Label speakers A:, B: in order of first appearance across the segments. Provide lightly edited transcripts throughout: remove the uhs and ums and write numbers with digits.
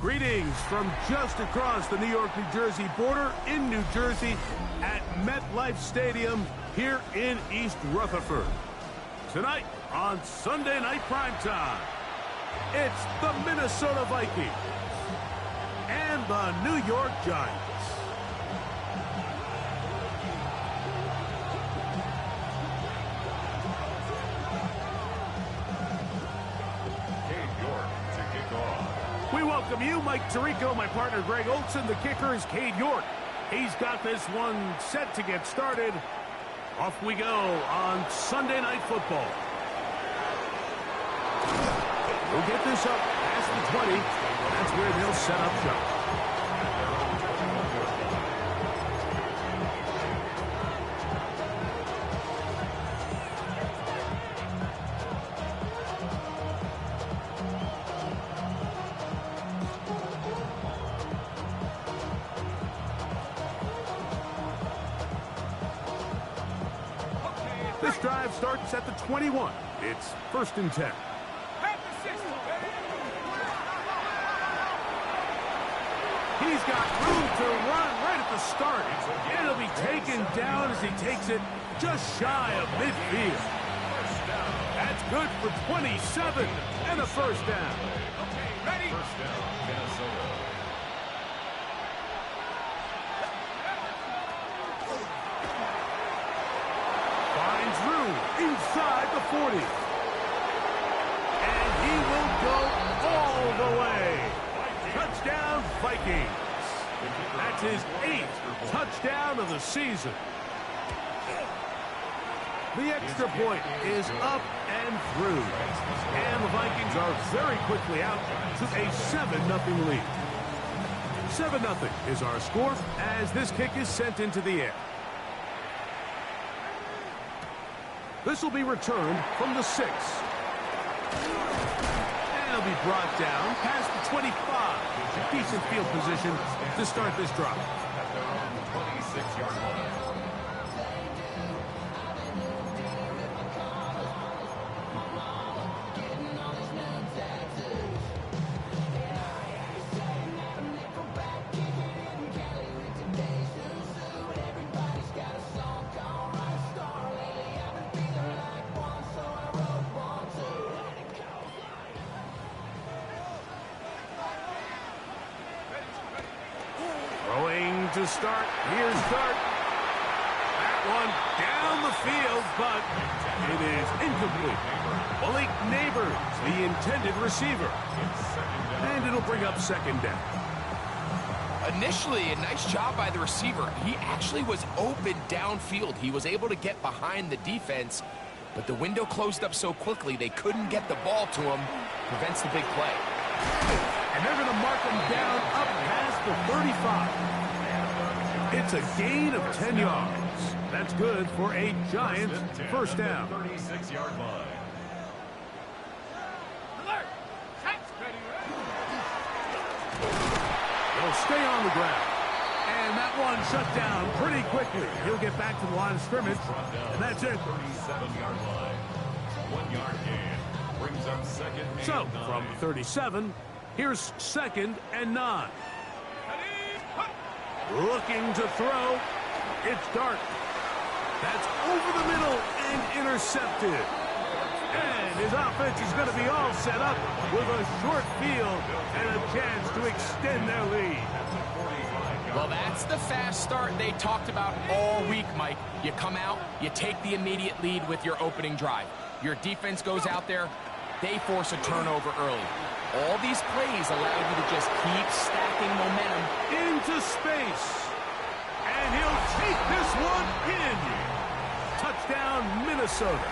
A: Greetings from just across the New York-New Jersey border in New Jersey at MetLife Stadium here in East Rutherford. Tonight on Sunday Night Primetime, it's the Minnesota Vikings and the New York Giants. We welcome you, Mike Tirico, my partner Greg Olson. The kicker is Cade York. He's got this one set to get started. Off we go on Sunday Night Football. We'll get this up past the 20. That's where they'll set up shop. This drive starts at the 21. It's 1st and 10. He's got room to run right at the start. And it'll be taken down as he takes it just shy of midfield. That's good for 27 and a first down.
B: Okay, ready? First down, Minnesota.
A: Inside the 40. And he will go all the way. Touchdown, Vikings. That's his 8th touchdown of the season. The extra point is up and through. And the Vikings are very quickly out to a 7-0 lead. 7-0 is our score as this kick is sent into the air. This will be returned from the 6. And it'll be brought down past the 25. Decent field position to start this drive.
B: At their own 26-yard line.
A: To start, here's Dart. That one down the field, but it is incomplete. Malik Neighbors, the intended receiver. And it'll bring up 2nd down.
C: Initially, a nice job by the receiver. He actually was open downfield. He was able to get behind the defense, but the window closed up so quickly they couldn't get the ball to him. Prevents the big play.
A: And they're going to mark him down up past the 35. It's a gain of 10 yards. That's good for a Giants first down.
B: 36-yard line.
A: They'll stay on the ground. And that one shut down pretty quickly. He'll get back to the line of scrimmage. And that's it.
B: 37-yard line. 1-yard gain. Brings up 2nd and
A: So,
B: 9.
A: from 37, here's 2nd and 9. Looking to throw. It's Dart. That's over the middle and intercepted. And his offense is going to be all set up with a short field and a chance to extend their lead.
C: Well, that's the fast start they talked about all week, Mike. You come out, you take the immediate lead with your opening drive. Your defense goes out there, they force a turnover early. All these plays allow you to just keep stacking momentum.
A: Into space. And he'll take this one in. Touchdown, Minnesota.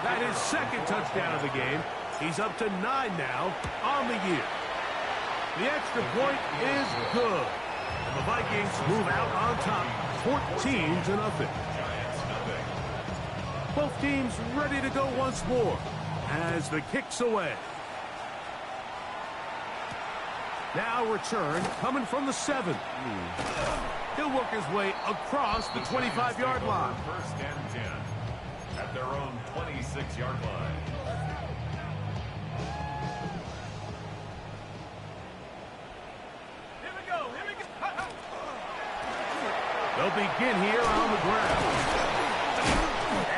A: That is 2nd touchdown of the game. He's up to 9 now on the year. The extra point is good. And the Vikings move out on top, 14-0. Both teams ready to go once more as the kick's away. Now return coming from the 7. He'll work his way across the 25-yard line.
B: 1st and 10 at their own 26-yard line.
A: They'll begin here on the ground.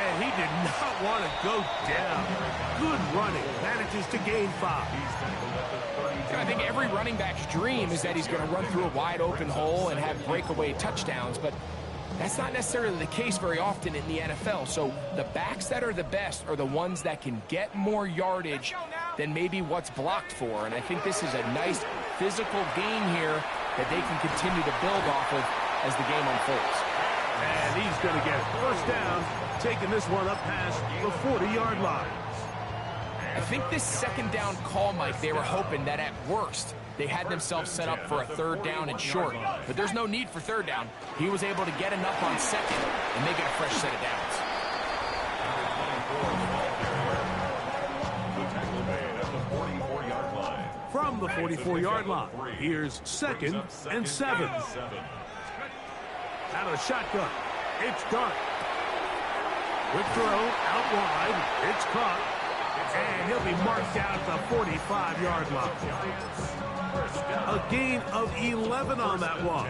A: And he did not want to go down. Good running. Manages to gain 5.
C: I think every running back's dream is that he's going to run through a wide open hole and have breakaway touchdowns, but that's not necessarily the case very often in the NFL. So the backs that are the best are the ones that can get more yardage than maybe what's blocked for. And I think this is a nice physical gain here that they can continue to build off of as the game unfolds.
A: And he's going to get first down, taking this one up past the 40-yard line.
C: I think this second down call, Mike, they were hoping that at worst they had themselves set up for a third down and short. But there's no need for third down. He was able to get enough on second and make it a fresh set of downs.
A: From the 44-yard line, here's 2nd and 7. Out of the shotgun, it's Dart. Quick throw, out wide, it's caught. And he'll be marked down at the 45-yard line. A gain of 11 on that one.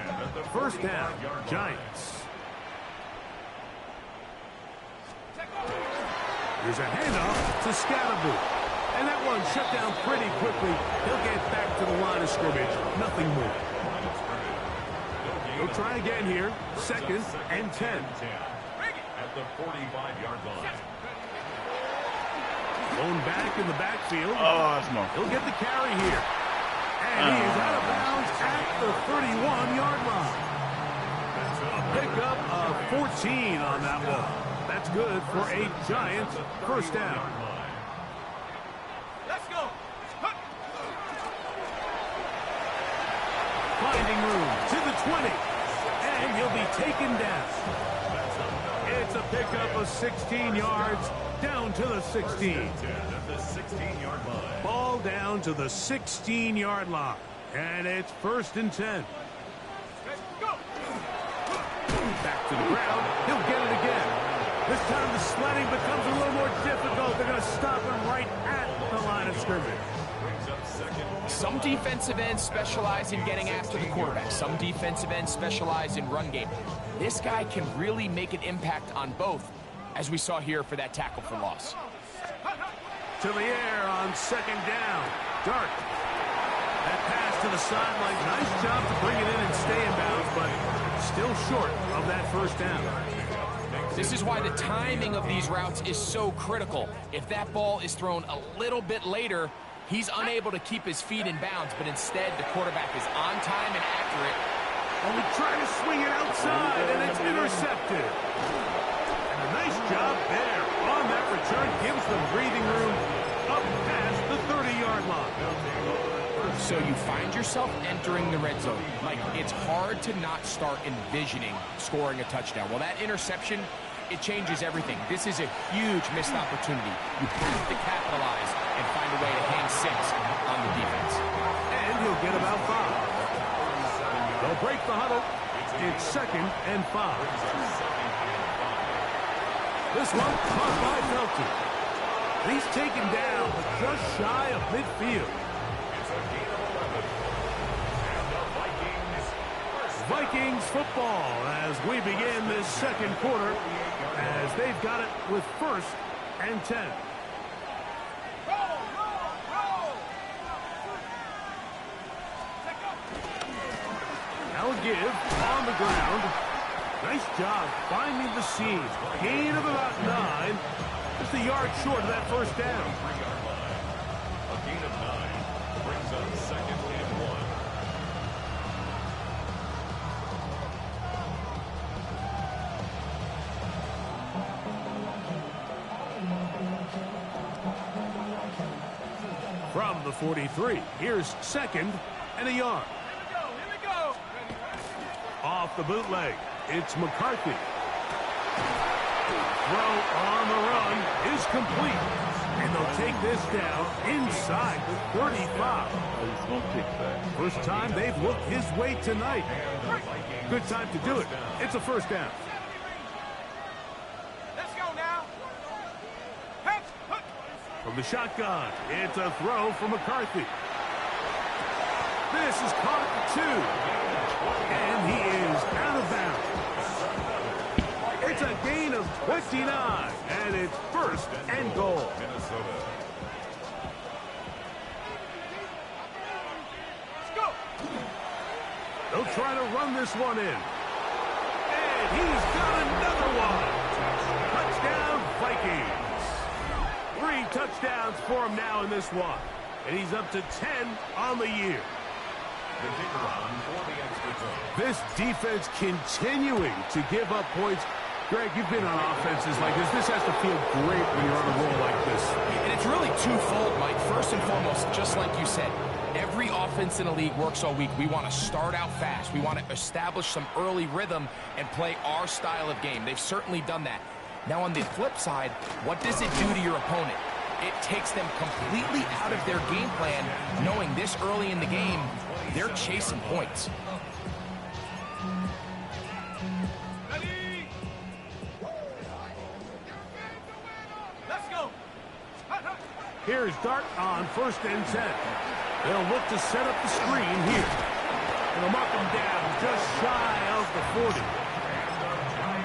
A: First down, Giants. Here's a handoff to Scatterboot. And that one shut down pretty quickly. He'll get back to the line of scrimmage. Nothing more. He'll try again here. 2nd and 10.
B: At the 45-yard line.
A: Going back in the backfield.
D: Oh, that's more.
A: He'll get the carry here. And he is out of bounds at the 31-yard line. A pickup of 14 on that one. That's good for a Giants first down.
E: Let's go.
A: Finding room to the 20. And he'll be taken down. It's a pickup of 16 yards down to the 16. Ball down to the 16-yard line. And it's 1st and 10. Back to the ground. He'll get it again. This time the sledding becomes a little more difficult. They're going to stop him right at the line of scrimmage.
C: Some defensive ends specialize in getting after the quarterback. Some defensive ends specialize in run game. This guy can really make an impact on both, as we saw here for that tackle for loss.
A: To the air on 2nd down. Dart. That pass to the sideline. Nice job to bring it in and stay in bounds, but still short of that first down.
C: This is why the timing of these routes is so critical. If that ball is thrown a little bit later, he's unable to keep his feet in bounds, but instead the quarterback is on time and accurate.
A: And we try to swing it outside, and it's intercepted. And a nice job there on that return. Gives them breathing room up past the 30-yard line.
C: So you find yourself entering the red zone. Like, it's hard to not start envisioning scoring a touchdown. Well, that interception, it changes everything. This is a huge missed opportunity. You have to capitalize and find a way to hang 6 on the defense.
A: And he'll get about 5. They'll break the huddle. It's 2nd and 5. This one caught by Felton. And he's taken down, but just shy of midfield. Vikings football as we begin this second quarter, as they've got it with 1st and 10. Now give on the ground. Nice job finding the seam. Gain of about 9. Just a yard short of that first down.
B: A gain of 9 brings up 2nd and 1.
A: From the 43, here's 2nd and a yard.
E: Here we go.
A: Off the bootleg, it's McCarthy. Throw on the run is complete. And they'll take this down inside the 35. First time they've looked his way tonight. Good time to do it. It's a first down.
E: Let's go now.
A: From the shotgun, it's a throw for McCarthy. This is caught at the 2. And he is out of bounds. 29, and it's first and goal.
B: Minnesota.
E: Let's go.
A: They'll try to run this one in. And he's got another one. Touchdown, Vikings. 3 touchdowns for him now in this one. And he's up to 10 on the year.
B: The kicker on for the extra point.
A: This defense continuing to give up points. Greg, you've been on offenses like this. This has to feel great when you're on a roll like this.
C: And it's really twofold, Mike. First and foremost, just like you said, every offense in the league works all week. We want to start out fast. We want to establish some early rhythm and play our style of game. They've certainly done that. Now, on the flip side, what does it do to your opponent? It takes them completely out of their game plan, knowing this early in the game, they're chasing points.
E: Ready? Let's go.
A: Here's Dart on 1st and 10. They'll look to set up the screen here. They'll mark them down just shy of the 40.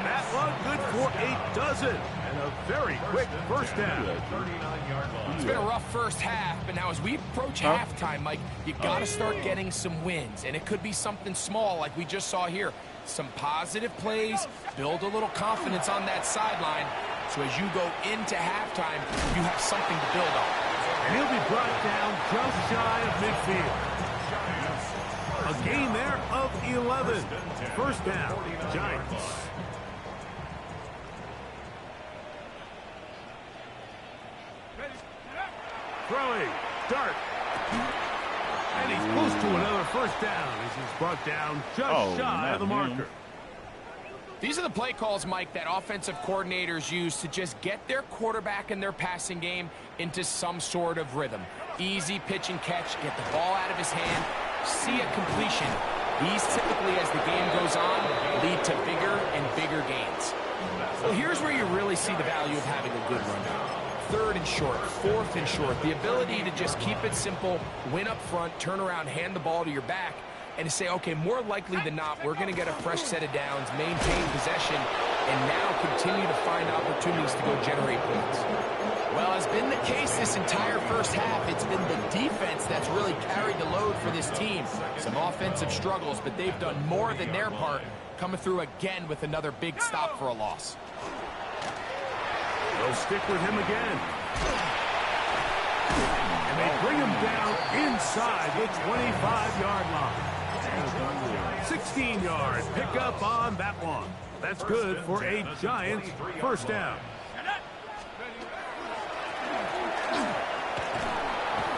A: That one good for a dozen. And a very quick first down.
B: 39-yard line.
C: It's been a rough first half, but now as we approach halftime, Mike, you got to start getting some wins. And it could be something small like we just saw here. Some positive plays, build a little confidence on that sideline. So as you go into halftime, you have something to build on.
A: And he'll be brought down just shy of midfield. A gain there of 11. First down, Giants. Throwing, Dart. And he's close to another first down as he's brought down just shy of the marker.
C: These are the play calls, Mike, that offensive coordinators use to just get their quarterback and their passing game into some sort of rhythm. Easy pitch and catch, get the ball out of his hand, see a completion. These typically, as the game goes on, lead to bigger and bigger gains. Well, here's where you really see the value of having a good run. 3rd and short, 4th and short. The ability to just keep it simple, win up front, turn around, hand the ball to your back, and to say, okay, more likely than not, we're going to get a fresh set of downs, maintain possession, and now continue to find opportunities to go generate points. Well, as been the case this entire first half, it's been the defense that's really carried the load for this team. Some offensive struggles, but they've done more than their part, coming through again with another big stop for a loss.
A: They'll stick with him again. And they bring him down inside the 25-yard line. 16-yard pickup on that one. That's good for a Giants first down.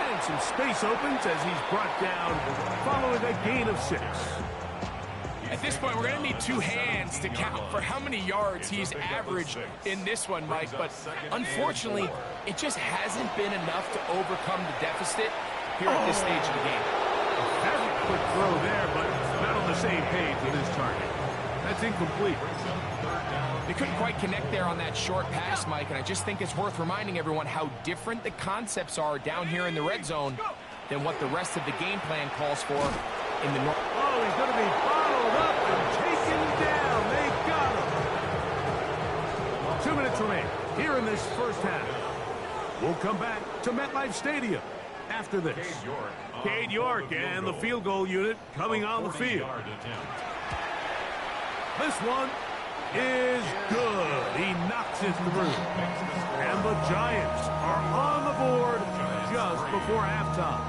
A: And some space opens as he's brought down following a gain of 6.
C: At this point, we're going to need 2 hands to count for how many yards he's averaged in this one, Mike. But unfortunately, it just hasn't been enough to overcome the deficit here at this stage of the game.
A: Very quick throw there, but not on the same page with his target. That's incomplete.
C: They couldn't quite connect there on that short pass, Mike, and I just think it's worth reminding everyone how different the concepts are down here in the red zone than what the rest of the game plan calls for in the north.
A: Oh, he's going to be bottled up and taken down. They got him. 2 minutes remain here in this first half. We'll come back to MetLife Stadium after this. Cade York and the field goal unit coming on the field. This one is good. He knocks it through. And the Giants are on the board just before halftime.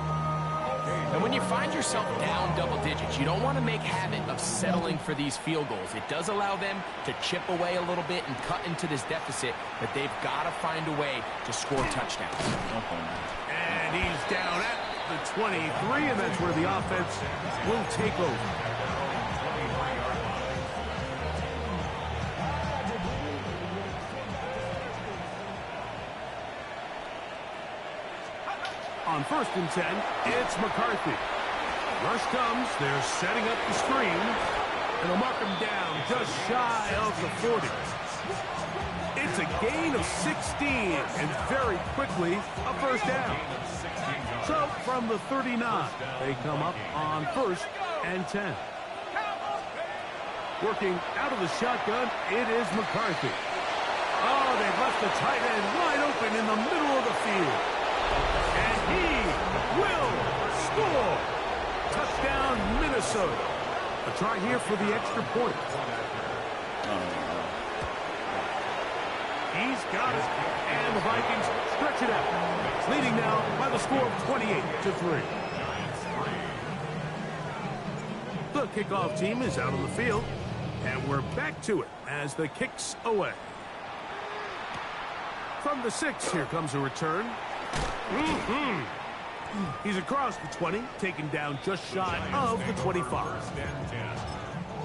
C: And when you find yourself down double digits, you don't want to make habit of settling for these field goals. It does allow them to chip away a little bit and cut into this deficit, but they've got to find a way to score touchdowns.
A: And he's down at the 23, and that's where the offense will take over. On 1st and 10, it's McCarthy. Rush comes, they're setting up the screen, and they'll mark him down just shy of the 40. It's a gain of 16, and very quickly, a first down. So, from the 39, they come up on 1st and 10. Working out of the shotgun, it is McCarthy. Oh, they've left the tight end wide open in the middle of the field. And he will score. Touchdown, Minnesota. A try here for the extra point. He's got it. And the Vikings stretch it out. It's leading now by the score of 28-3. The kickoff team is out on the field. And we're back to it as the kick's away. From the 6, here comes a return. He's across the 20, taken down just shy of the 25.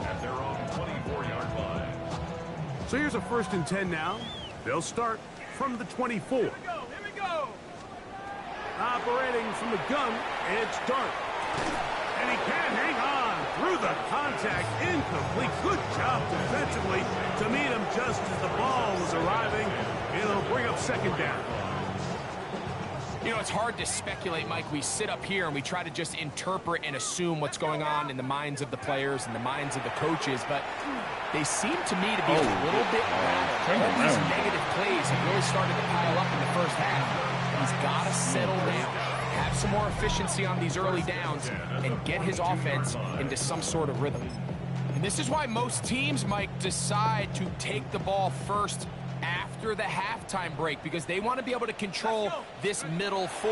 B: At their own 24-yard line.
A: So here's a 1st and 10 now. They'll start from the 24.
E: Here we go.
A: Operating from the gun, it's Dart. And he can't hang on through the contact. Incomplete. Good job defensively to meet him just as the ball was arriving. It'll bring up 2nd down.
C: You know, it's hard to speculate, Mike. We sit up here and we try to just interpret and assume what's going on in the minds of the players and the minds of the coaches, but they seem to me to be a little bit rattled. All these negative plays have really started to pile up in the first half. He's got to settle down, have some more efficiency on these early downs, and get his offense into some sort of rhythm. And this is why most teams, Mike, decide to take the ball first after the halftime break, because they want to be able to control this middle 4.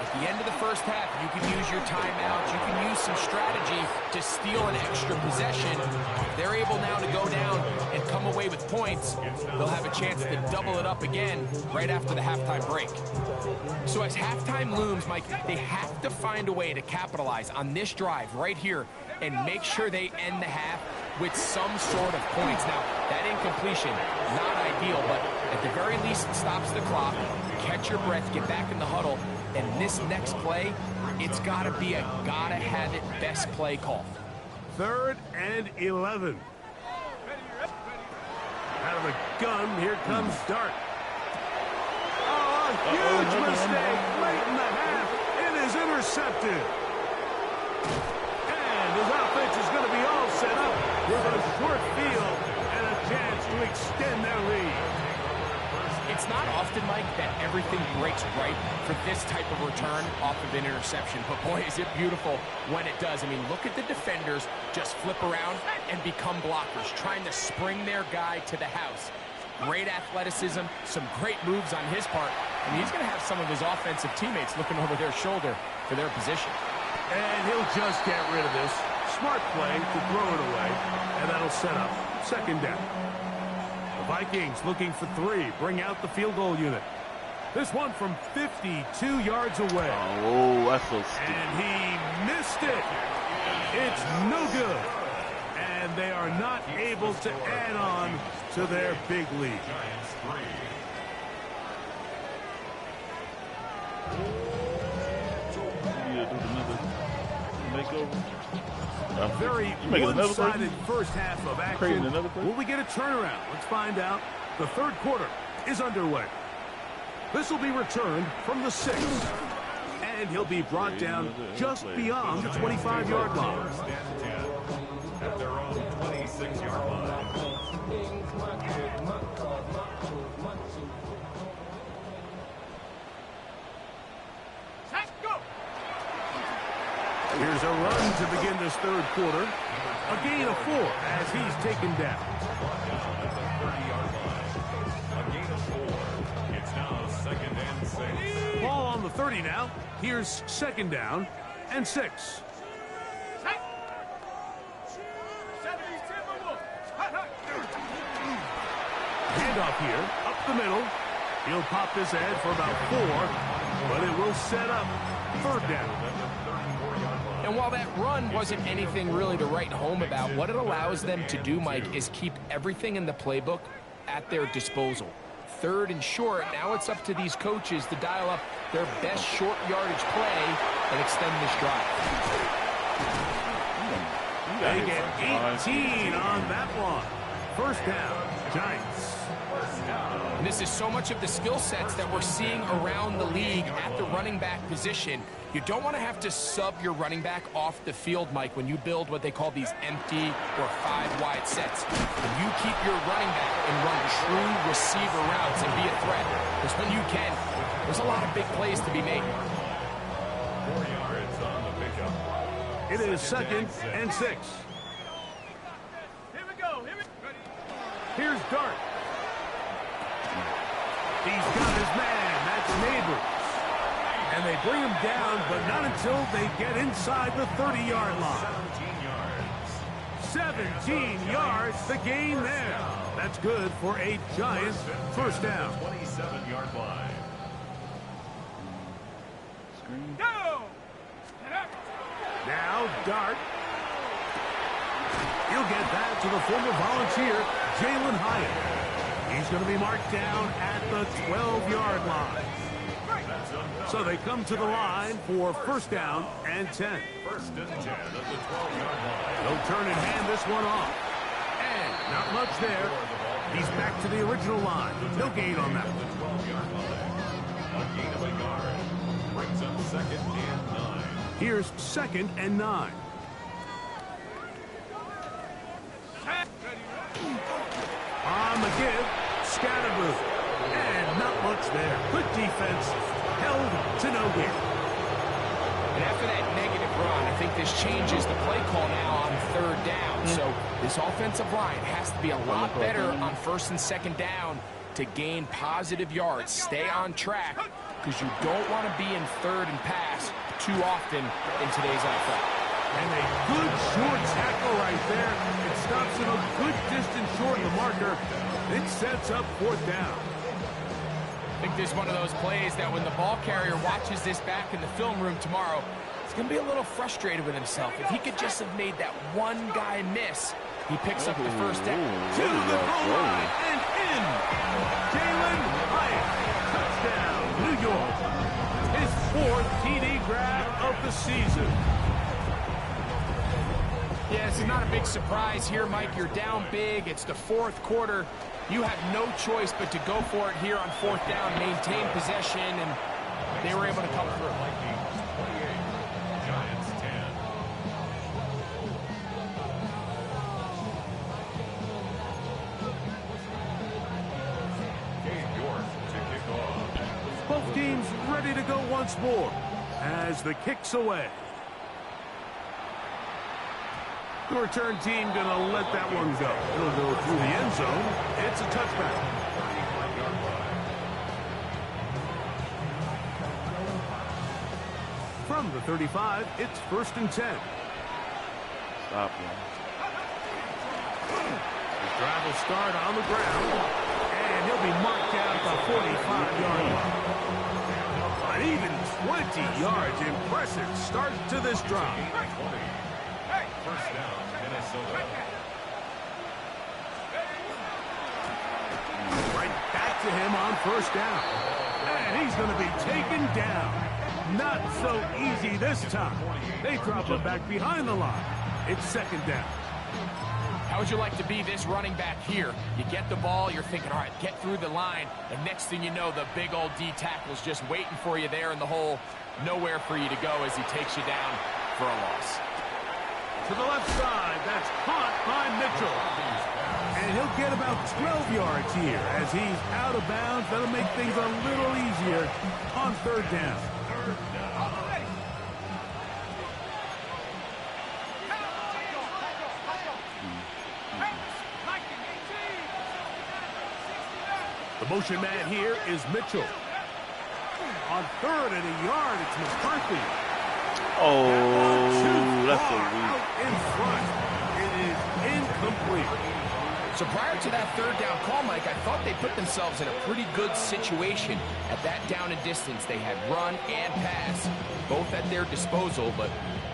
C: At the end of the first half, you can use your timeouts, you can use some strategy to steal an extra possession. If they're able now to go down and come away with points, they'll have a chance to double it up again right after the halftime break. So as halftime looms, Mike, they have to find a way to capitalize on this drive right here and make sure they end the half with some sort of points. Now, that incompletion, not ideal, but at the very least, it stops the clock. Catch your breath, get back in the huddle, and this next play, it's got to be a gotta-have-it best play call.
A: 3rd and 11. Out of the gun, here comes Dart. Oh, a huge mistake late in the half. It is intercepted. And his offense is going to be all set up with a short field and a chance to extend their lead.
C: It's not often, Mike, that everything breaks right for this type of return off of an interception. But, boy, is it beautiful when it does. I mean, look at the defenders just flip around and become blockers, trying to spring their guy to the house. Great athleticism, some great moves on his part. And he's going to have some of his offensive teammates looking over their shoulder for their position.
A: And he'll just get rid of this. Smart play to throw it away. And that'll set up 2nd down. Vikings looking for 3. Bring out the field goal unit. This one from 52 yards away.
D: Oh, that's so stupid.
A: And he missed it. It's no good. And they are not able to add on to their big lead. A very one-sided first half of action. Will we get a turnaround? Let's find out. The 3rd quarter is underway. This will be returned from the 6. And he'll be brought down just beyond the 25-yard line.
B: At their own 26-yard line.
A: Here's a run to begin this 3rd quarter. A gain of 4 as he's taken down.
B: A gain of 4. It's now 2nd and 6.
A: Ball on the 30 now. Here's 2nd down and 6. Handoff here, up the middle. He'll pop this ahead for about 4, but it will set up 3rd down.
C: And while that run wasn't anything really to write home about, what it allows them to do, Mike, is keep everything in the playbook at their disposal. 3rd and short, now it's up to these coaches to dial up their best short yardage play and extend this drive.
A: They get 18 on that one. first down, Giants.
C: And this is so much of the skill sets that we're seeing around the league at the running back position. You don't want to have to sub your running back off the field, Mike, when you build what they call these empty or 5-wide sets. When you keep your running back and run true receiver routes and be a threat, because when you can, there's a lot of big plays to be made.
B: 4 yards on the pickup.
A: It is second and 6.
E: Here we go.
A: Here's Dart. He's got his man. That's Neighbors. And they bring him down, but not until they get inside the 30-yard line. 17 yards, the gain there. That's good for a Giants first down.
B: 27-yard line.
E: Go!
A: Now Dart. He'll get that to the former Volunteer, Jalen Hyatt. He's going to be marked down at the 12-yard line. So they come to the line for first down and 10.
B: First and 10 at the 12-yard line.
A: They'll turn and hand this one off. And not much there. He's back to the original line. No gain on that.
B: The 12-yard line. A gain of a yard. Brings up second and 9.
A: Here's second and 9. On the give, Scatterboo. And not much there. Good defense. Held to no gain.
C: And after that negative run, I think this changes the play call now on third down. So this offensive line has to be a lot better on first and second down to gain positive yards. Stay on track because you don't want to be in third and pass too often in today's NFL.
A: And a good short tackle right there. It stops him a good distance short of the marker. It sets up fourth down.
C: I think this is one of those plays that when the ball carrier watches this back in the film room tomorrow, he's going to be a little frustrated with himself. If he could just have made that one guy miss, he picks up the first down.
A: To the goal line and in. Jalen Hyatt. Touchdown, New York. His 4th TD grab of the season.
C: Yeah, this is not a big surprise here, Mike. You're down big. It's the 4th quarter. You have no choice but to go for it here on 4th down, maintain possession, and they were able to come through.
B: Vikings 28, Giants 10. Gabe York to kick off.
A: Both teams ready to go once more as the kick's away. The return team going to let that one go. It'll go through the end zone. It's a touchback. From the 35, it's first and 10.
D: Stop him.
A: The drive will start on the ground, and he'll be marked down at the 45-yard line. An even 20 yards. Impressive start to this drive.
B: First down, Minnesota.
A: Right back to him on first down. And he's going to be taken down. Not so easy this time. They drop him back behind the line. It's second down.
C: How would you like to be this running back here? You get the ball, you're thinking, all right, get through the line, and next thing you know, the big old D tackle's just waiting for you there in the hole. Nowhere for you to go as he takes you down for a loss.
A: To the left side, that's caught by Mitchell. And he'll get about 12 yards here as he's out of bounds. That'll make things a little easier on third down. The motion man here is Mitchell. On third and a yard, it's McCarthy.
D: Oh, that's a weak.
A: Out in front. It is incomplete.
C: So prior to that third down call, Mike, I thought they put themselves in a pretty good situation at that down and distance. They had run and pass, both at their disposal, but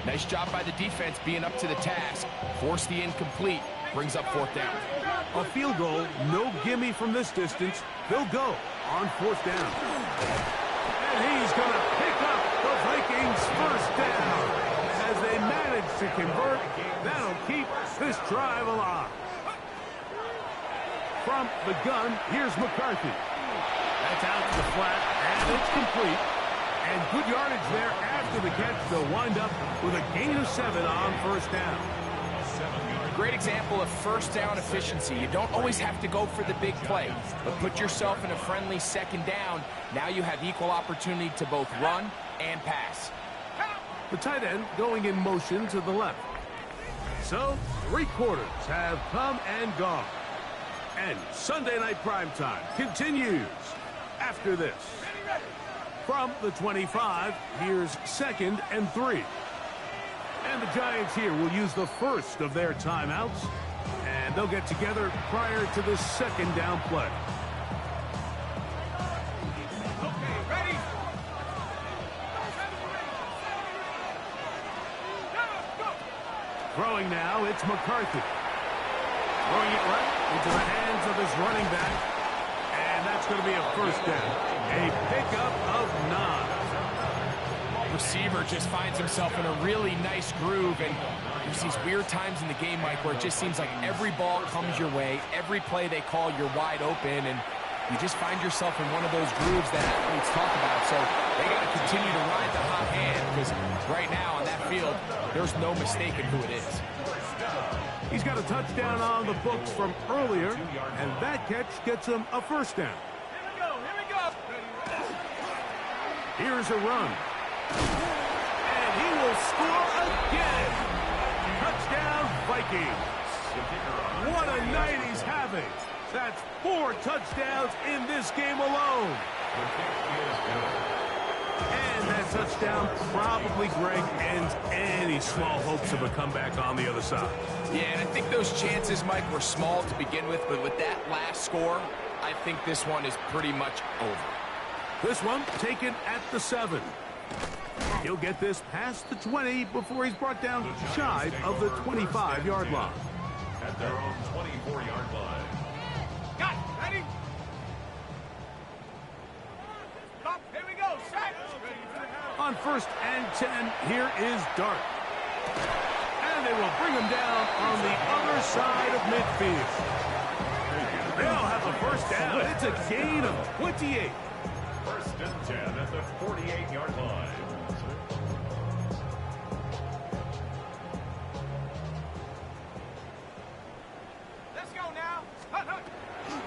C: nice job by the defense being up to the task. Force the incomplete, brings up fourth down.
A: A field goal, no gimme from this distance. They'll go on fourth down. And he's going to pick up the Vikings first down. As they manage to convert, that'll keep this drive alive. From the gun, here's McCarthy. That's out to the flat, and it's complete. And good yardage there after the catch. They'll wind up with a gain of 7 on first down.
C: Great example of first down efficiency. You don't always have to go for the big play, but put yourself in a friendly second down. Now you have equal opportunity to both run and pass.
A: The tight end going in motion to the left. So, 3 quarters have come and gone. And Sunday Night Primetime continues after this. From the 25, here's 2nd and 3. And the Giants here will use the first of their timeouts. And they'll get together prior to the second down play.
E: Okay, ready?
A: Throwing now, it's McCarthy. Throwing it right into the hands of his running back. And that's going to be a first down. A pickup of 9.
C: Receiver just finds himself in a really nice groove, and there's these weird times in the game, Mike, where it just seems like every ball comes your way, every play they call, you're wide open, and you just find yourself in one of those grooves that athletes talk about. So they got to continue to ride the hot hand, because right now on that field, there's no mistaking who it is.
A: He's got a touchdown on the books from earlier, and that catch gets him a first down.
E: Here we go.
A: Here's a run. And he will score again. Touchdown, Vikings. What a night he's having. That's 4 touchdowns in this game alone. And that touchdown probably, Greg, ends any small hopes of a comeback on the other side.
C: Yeah, and I think those chances, Mike, were small to begin with, but with that last score, I think this one is pretty much over.
A: This one taken at the 7. He'll get this past the 20 before he's brought down shy of the 25-yard line.
B: At their own 24-yard line.
E: Got it. Ready? Stop. Here we go. Set.
A: On 1st and 10, here is Dart. And they will bring him down on the other side of midfield. They'll have a first down. It's a gain of 28.
B: 1st and 10 at the 48-yard line.
E: Let's go now.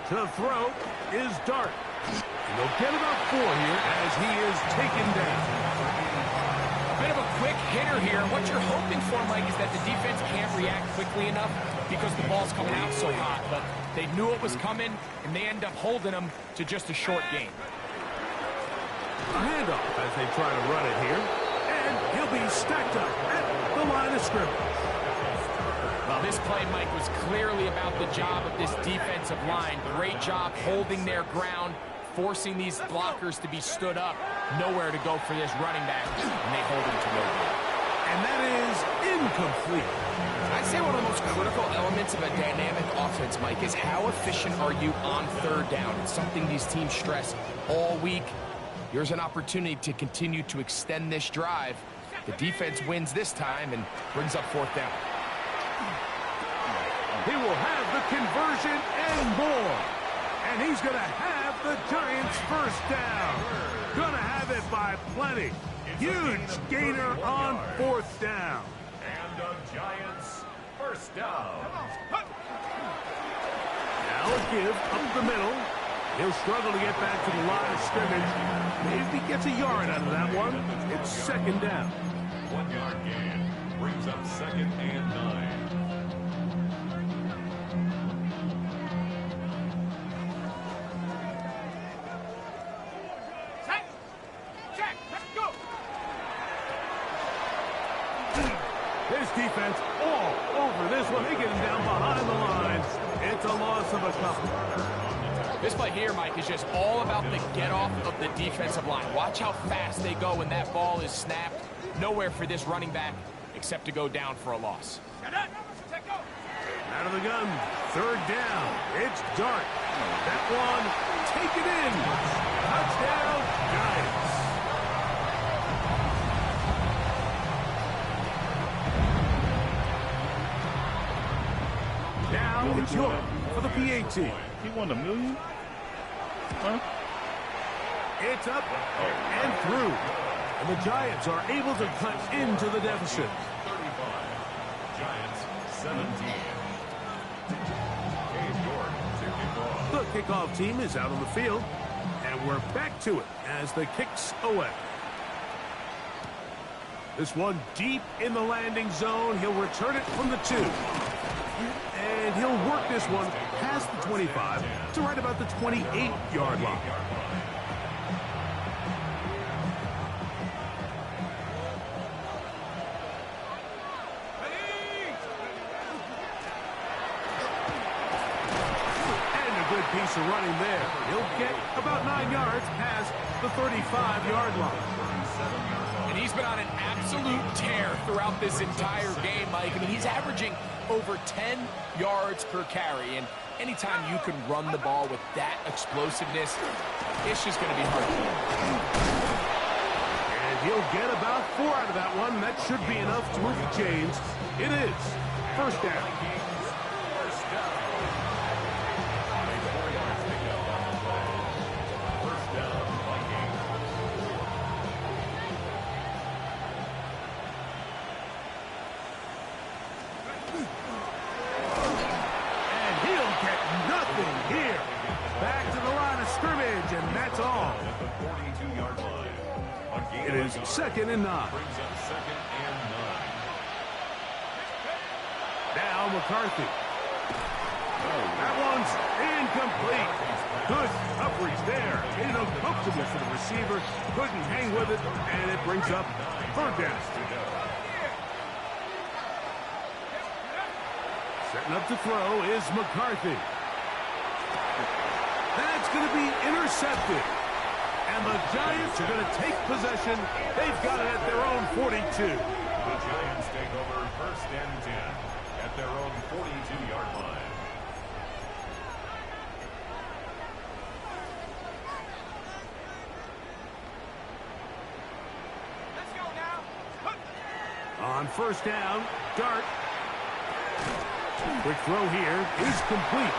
A: To throw is Dart. And they'll get about 4 here as he is taken down.
C: Bit of a quick hitter here. What you're hoping for, Mike, is that the defense can't react quickly enough because the ball's coming out so hot. But they knew it was coming, and they end up holding them to just a short gain.
A: A handoff as they try to run it here. And he'll be stacked up at the line of scrimmage.
C: Well, this play, Mike, was clearly about the job of this defensive line. Great job holding their ground, forcing these blockers to be stood up. Nowhere to go for this running back, and they hold him to no goal.
A: And that is incomplete.
C: I'd say one of the most critical elements of a dynamic offense, Mike, is how efficient are you on 3rd down. It's something these teams stress all week. Here's an opportunity to continue to extend this drive. The defense wins this time and brings up 4th down.
A: He will have the conversion and more. And he's going to have the Giants' first down. Going to have it by plenty. Huge gainer on 4th down.
B: And the Giants' first down.
A: Now a give up the middle. He'll struggle to get back to the line of scrimmage. Maybe gets a yard out of that one. It's 2nd down.
B: 1-yard gain brings up 2nd and 9.
E: Set. Check. Let's go.
A: This defense all over this one. They get him down behind the line. It's a loss of a couple.
C: This play here, Mike, is just all about the get-off of the defensive line. Watch how fast they go when that ball is snapped. Nowhere for this running back except to go down for a loss.
A: Out of the gun, 3rd down. It's Dart. That one taken in. Touchdown, Giants. Now Now it's York for the PAT.
D: He won $1 million? Huh?
A: It's up and through. And the Giants are able to cut into the deficit.
B: 35. Giants 17. Cade York to kick off.
A: The kickoff team is out on the field. And we're back to it as the kicks away. This one deep in the landing zone. He'll return it from the 2. And he'll work this one past the 25 to right about the 28-yard line. Piece of running there. He'll get about 9 yards past the 35-yard line.
C: And he's been on an absolute tear throughout this entire game, Mike. I mean, he's averaging over 10 yards per carry. And anytime you can run the ball with that explosiveness, it's just going to be hard to do.
A: And he'll get about 4 out of that one. That should be enough to move the chains. It is first down. It is 2nd and 9. Now McCarthy. That one's incomplete. Good coverage there. Made it uncomfortable for the receiver. Couldn't hang with it, and it brings up 3rd down. Setting up to throw is McCarthy. That's going to be intercepted. And the Giants are going to take possession. They've got it at their own 42.
B: The Giants take over 1st and 10 at their own 42-yard line.
E: Let's go now.
A: On 1st down, Dart. Quick throw here is complete.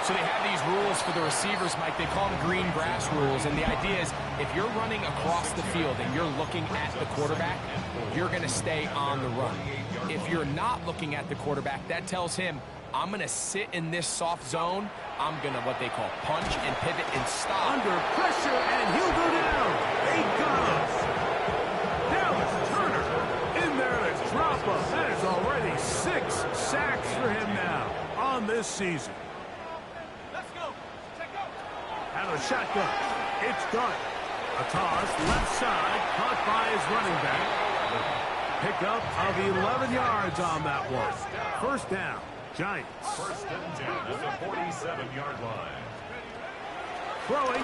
C: So they have these rules for the receivers, Mike. They call them green grass rules. And the idea is if you're running across the field and you're looking at the quarterback, you're going to stay on the run. If you're not looking at the quarterback, that tells him, I'm going to sit in this soft zone. I'm going to, what they call, punch and pivot and stop.
A: Under pressure, and he'll go down. They got us. Dallas Turner in there to drop us. That is already 6 sacks for him now on this season. Out of shotgun. It's Dart. A toss, left side, caught by his running back. Pickup of 11 yards on that one. 1st down, Giants.
B: 1st and 10 at the 47-yard line.
A: Throwing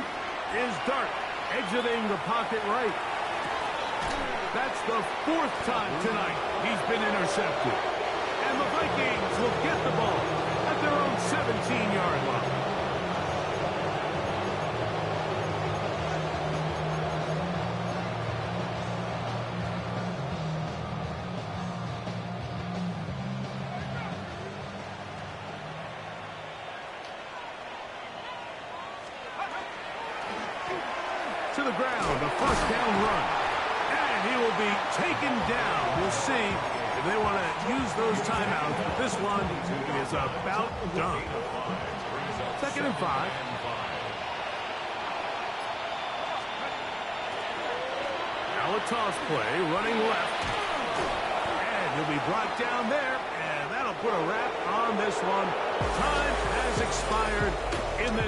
A: is Dart, exiting the pocket right. That's the 4th time tonight he's been intercepted. And the Vikings will get the ball at their own 17-yard line. To the ground, a 1st down run. And he will be taken down. We'll see if they want to use those timeouts. This one is about done. 2nd and 5. Now a toss play, running left. And he'll be brought down there. And that'll put a wrap on this one. Time has expired in this.